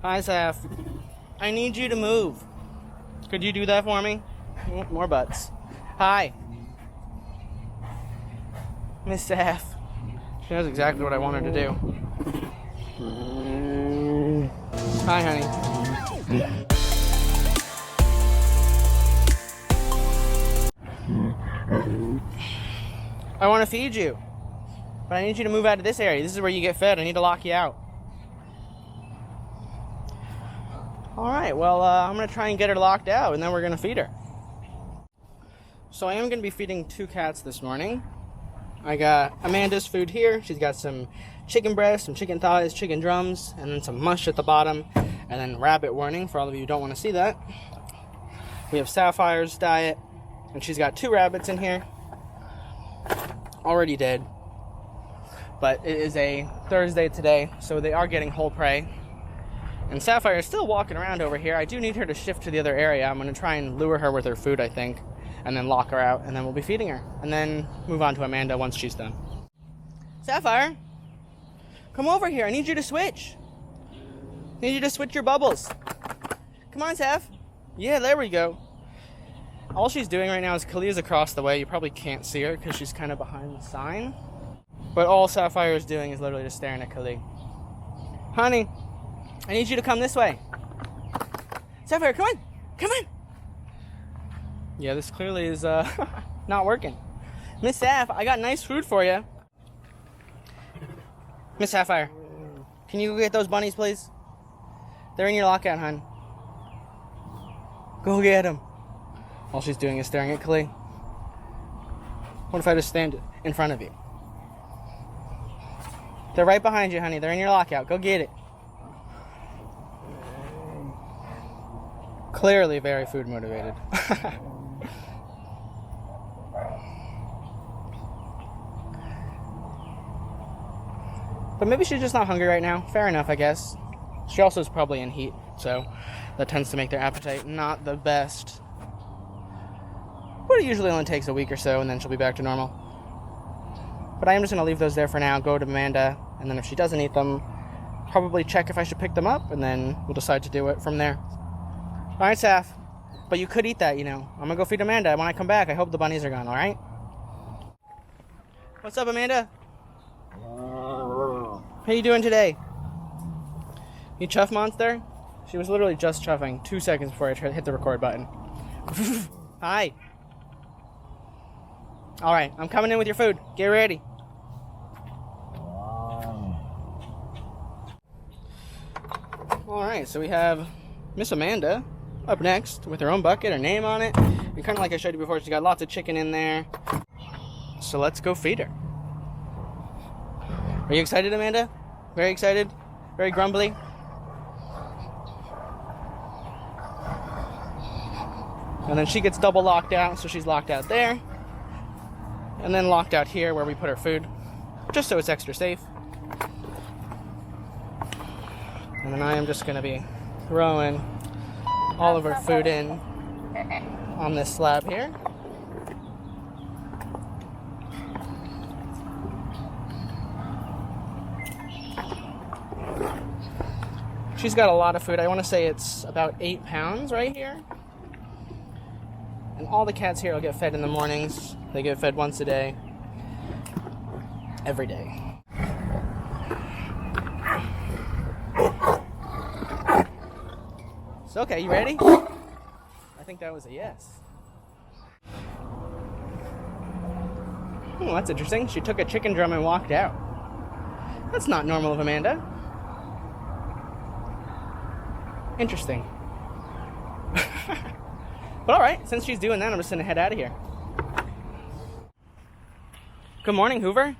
Hi, Saf. I need you to move. Could you do that for me? More butts. Hi. Miss Saf. She knows exactly what I want her to do. Hi, honey. I want to feed you, but I need you to move out of this area. This is where you get fed. I need to lock you out. Alright, well, I'm going to try and get her locked out, and then we're going to feed her. So I am going to be feeding 2 cats this morning. I got Amanda's food here. She's got some chicken breast, some chicken thighs, chicken drums, and then some mush at the bottom, and then rabbit warning for all of you who don't want to see that. We have Sapphire's diet, and she's got 2 rabbits in here. Already dead. But it is a Thursday today, so they are getting whole prey. And Sapphire is still walking around over here. I do need her to shift to the other area. I'm going to try and lure her with her food, I think, and then lock her out, and then we'll be feeding her, and then move on to Amanda once she's done. Sapphire, come over here. I need you to switch. I need you to switch your bubbles. Come on, Saph. Yeah, there we go. All she's doing right now is Kalia's across the way. You probably can't see her because she's kind of behind the sign. But all Sapphire is doing is literally just staring at Kali. Honey, I need you to come this way. Sapphire, come on. Come on. Yeah, this clearly is not working. Miss Saph, I got nice food for you. Miss Sapphire, can you go get those bunnies, please? They're in your lockout, hon. Go get them. All she's doing is staring at Kali. What if I just stand in front of you? They're right behind you, honey. They're in your lockout. Go get it. Clearly very food motivated. But maybe she's just not hungry right now. Fair enough, I guess. She also is probably in heat, so that tends to make their appetite not the best. But it usually only takes a week or so, and then she'll be back to normal. But I am just going to leave those there for now, go to Amanda, and then if she doesn't eat them, probably check if I should pick them up, and then we'll decide to do it from there. Alright, Saph. But you could eat that, you know. I'm going to go feed Amanda. When I come back, I hope the bunnies are gone, alright? What's up, Amanda? How you doing today? You chuff monster? She was literally just chuffing 2 seconds before I hit the record button. Hi. Alright, I'm coming in with your food. Get ready. Alright, so we have Miss Amanda up next with her own bucket, her name on it. And kind of like I showed you before, she's got lots of chicken in there. So let's go feed her. Are you excited, Amanda? Very excited? Very grumbly? And then she gets double locked out, so she's locked out there. And then locked out here where we put her food, just so it's extra safe. And then I am just going to be throwing all of her food in on this slab here. She's got a lot of food. I want to say it's about 8 pounds right here. And all the cats here will get fed in the mornings. They get fed once a day. Every day. So, okay, you ready? I think that was a yes. Oh, that's interesting. She took a chicken drum and walked out. That's not normal of Amanda. Interesting. But alright, since she's doing that, I'm just going to head out of here. Good morning, Hoover.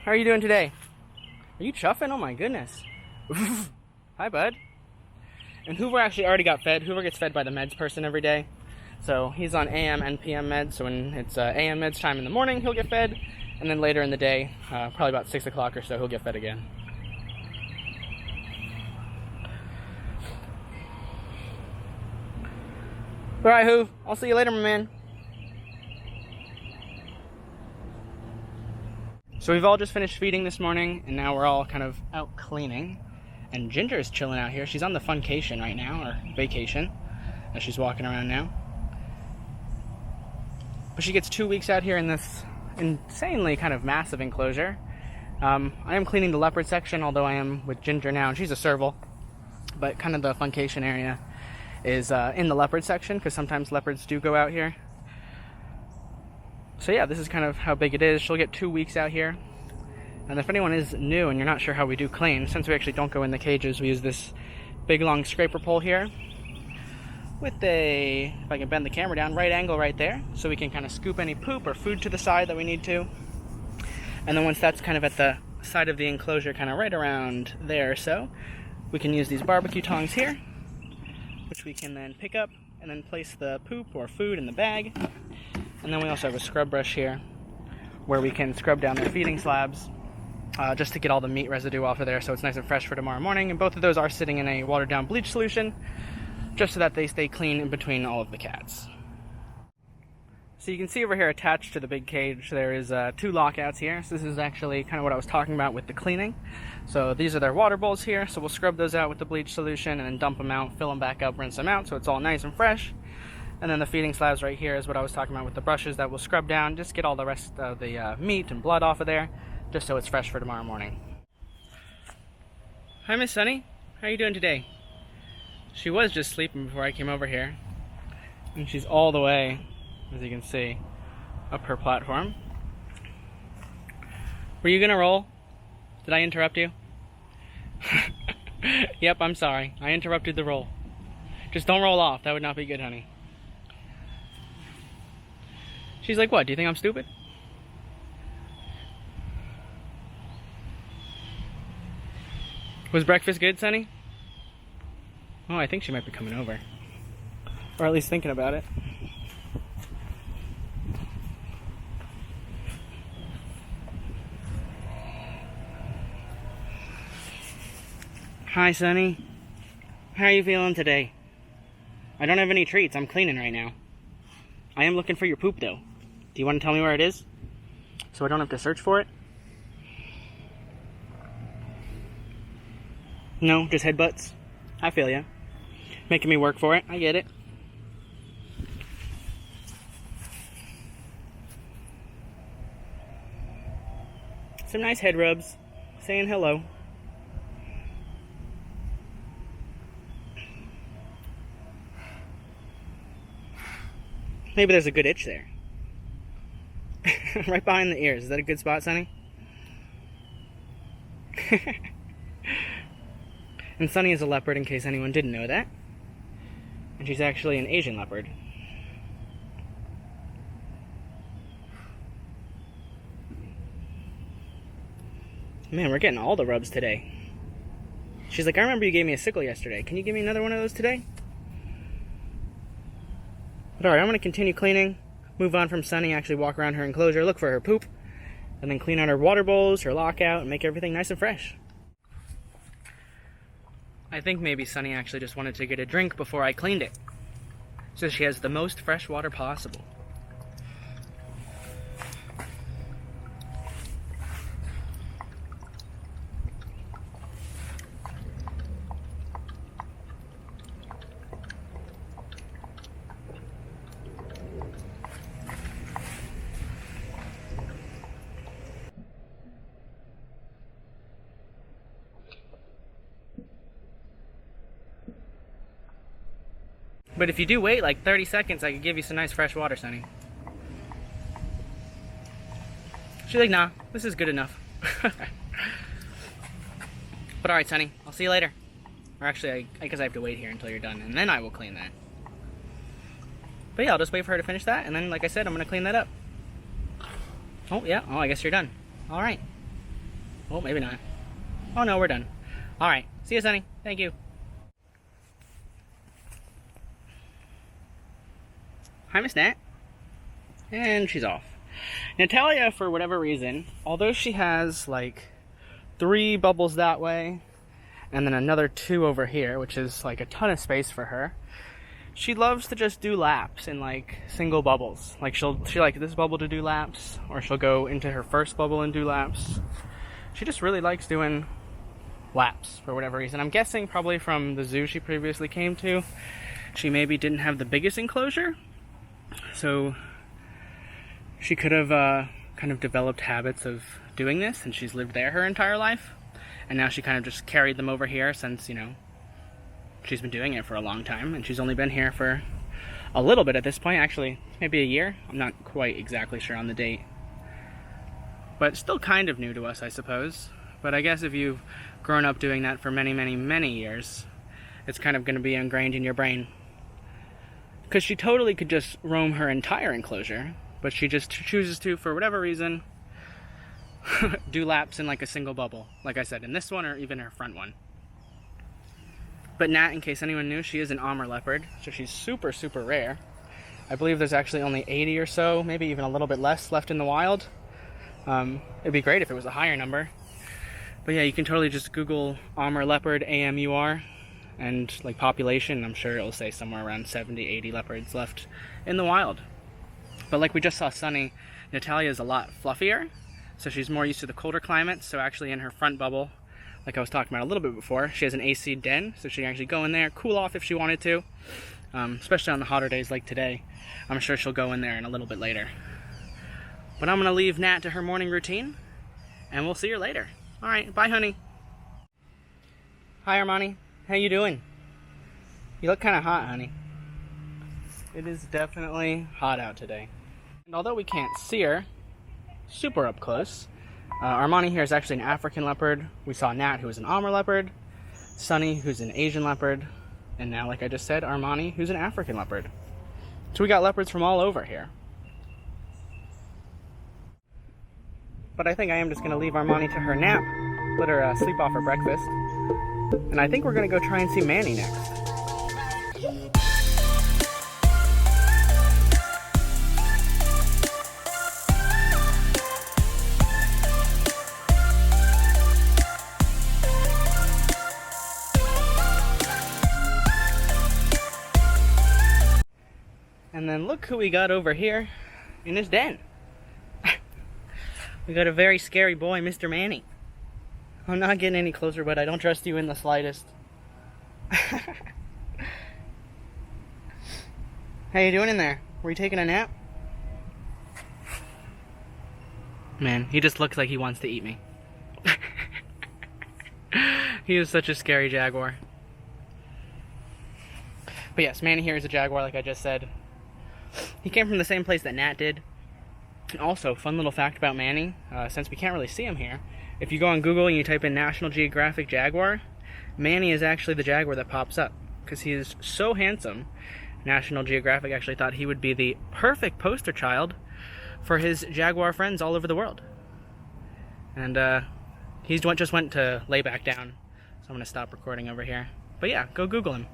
How are you doing today? Are you chuffing? Oh my goodness. Hi, bud. And Hoover actually already got fed. Hoover gets fed by the meds person every day. So he's on AM and PM meds. So when it's AM meds time in the morning, he'll get fed. And then later in the day, probably about 6 o'clock or so, he'll get fed again. Alright, Hoov. I'll see you later, my man. So we've all just finished feeding this morning, and now we're all kind of out cleaning. And Ginger's chilling out here. She's on the funcation right now, or vacation, as she's walking around now. But she gets 2 weeks out here in this insanely kind of massive enclosure. I am cleaning the leopard section, although I am with Ginger now, and she's a serval. But kind of the funcation area is in the leopard section, because sometimes leopards do go out here. So yeah, this is kind of how big it is. She'll get 2 weeks out here. And if anyone is new and you're not sure how we do clean, since we actually don't go in the cages, we use this big long scraper pole here with a, if I can bend the camera down, right angle right there, so we can kind of scoop any poop or food to the side that we need to. And then once that's kind of at the side of the enclosure, kind of right around there or so, we can use these barbecue tongs here, which we can then pick up and then place the poop or food in the bag. And then we also have a scrub brush here where we can scrub down their feeding slabs just to get all the meat residue off of there so it's nice and fresh for tomorrow morning. And both of those are sitting in a watered down bleach solution just so that they stay clean in between all of the cats. So you can see over here attached to the big cage there is 2 lockouts here. So this is actually kind of what I was talking about with the cleaning. So these are their water bowls here, so we'll scrub those out with the bleach solution and then dump them out, fill them back up, rinse them out so it's all nice and fresh. And then the feeding slabs right here is what I was talking about with the brushes that we'll scrub down, just get all the rest of the meat and blood off of there, just so it's fresh for tomorrow morning. Hi Miss Sunny, how are you doing today? She was just sleeping before I came over here, and she's all the way, as you can see, up her platform. Were you gonna roll? Did I interrupt you? Yep, I'm sorry. I interrupted the roll. Just don't roll off. That would not be good, honey. She's like, what? Do you think I'm stupid? Was breakfast good, Sonny? Oh, I think she might be coming over. Or at least thinking about it. Hi, Sonny. How are you feeling today? I don't have any treats. I'm cleaning right now. I am looking for your poop, though. Do you want to tell me where it is? So I don't have to search for it? No, just headbutts? I feel ya. Making me work for it. I get it. Some nice head rubs. Saying hello. Maybe there's a good itch there. Right behind the ears. Is that a good spot, Sonny? And Sunny is a leopard, in case anyone didn't know that. And she's actually an Asian leopard. Man, we're getting all the rubs today. She's like, I remember you gave me a sickle yesterday. Can you give me another one of those today? But alright, I'm going to continue cleaning, move on from Sunny, actually walk around her enclosure, look for her poop, and then clean out her water bowls, her lockout, and make everything nice and fresh. I think maybe Sunny actually just wanted to get a drink before I cleaned it, so she has the most fresh water possible. But if you do wait like 30 seconds, I could give you some nice fresh water, Sunny. She's like, nah, this is good enough. But alright, Sunny, I'll see you later. Or actually, I guess I have to wait here until you're done, and then I will clean that. But yeah, I'll just wait for her to finish that, and then, like I said, I'm going to clean that up. Oh, yeah. Oh, I guess you're done. Alright. Oh, maybe not. Oh, no, we're done. Alright. See you, Sunny. Thank you. Hi, Miss Nat. And she's off. Natalia, for whatever reason, although she has like 3 bubbles that way and then another 2 over here, which is like a ton of space for her, she loves to just do laps in like single bubbles. Like she likes this bubble to do laps, or she'll go into her first bubble and do laps. She just really likes doing laps for whatever reason. I'm guessing probably from the zoo she previously came to. She maybe didn't have the biggest enclosure, so she could have kind of developed habits of doing this, and she's lived there her entire life, and now she kind of just carried them over here since, you know, she's been doing it for a long time, and she's only been here for a little bit at this point, actually maybe a year. I'm not quite exactly sure on the date, but still kind of new to us, I suppose. But I guess if you've grown up doing that for many, many, many years, it's kind of going to be ingrained in your brain. Because she totally could just roam her entire enclosure, but she just chooses to, for whatever reason, do laps in like a single bubble. Like I said, in this one or even her front one. But Nat, in case anyone knew, she is an Amur leopard, so she's super, super rare. I believe there's actually only 80 or so, maybe even a little bit less left in the wild. It'd be great if it was a higher number. But yeah, you can totally just Google Amur leopard, AMUR, and like population. I'm sure it'll say somewhere around 70, 80 leopards left in the wild. But like we just saw Sunny, Natalia is a lot fluffier, so she's more used to the colder climates. So actually in her front bubble, like I was talking about a little bit before, she has an AC den, so she can actually go in there, cool off if she wanted to, especially on the hotter days like today. I'm sure she'll go in there in a little bit later. But I'm going to leave Nat to her morning routine, and we'll see her later. All right, bye, honey. Hi, Armani. How you doing? You look kind of hot, honey. It is definitely hot out today. And although we can't see her super up close, Armani here is actually an African leopard. We saw Nat, who is an Amur leopard, Sunny, who's an Asian leopard, and now, like I just said, Armani, who's an African leopard. So we got leopards from all over here. But I think I am just going to leave Armani to her nap, let her sleep off her breakfast, and I think we're going to go try and see Manny next. And then look who we got over here in his den. We got a very scary boy, Mr. Manny. I'm not getting any closer, but I don't trust you in the slightest. How you doing in there? Were you taking a nap? Man, he just looks like he wants to eat me. He is such a scary jaguar. But yes, Manny here is a jaguar, like I just said. He came from the same place that Nat did. And also, fun little fact about Manny, since we can't really see him here, if you go on Google and you type in National Geographic Jaguar, Manny is actually the jaguar that pops up, because he is so handsome. National Geographic actually thought he would be the perfect poster child for his jaguar friends all over the world. And he just went to lay back down, so I'm going to stop recording over here. But yeah, go Google him.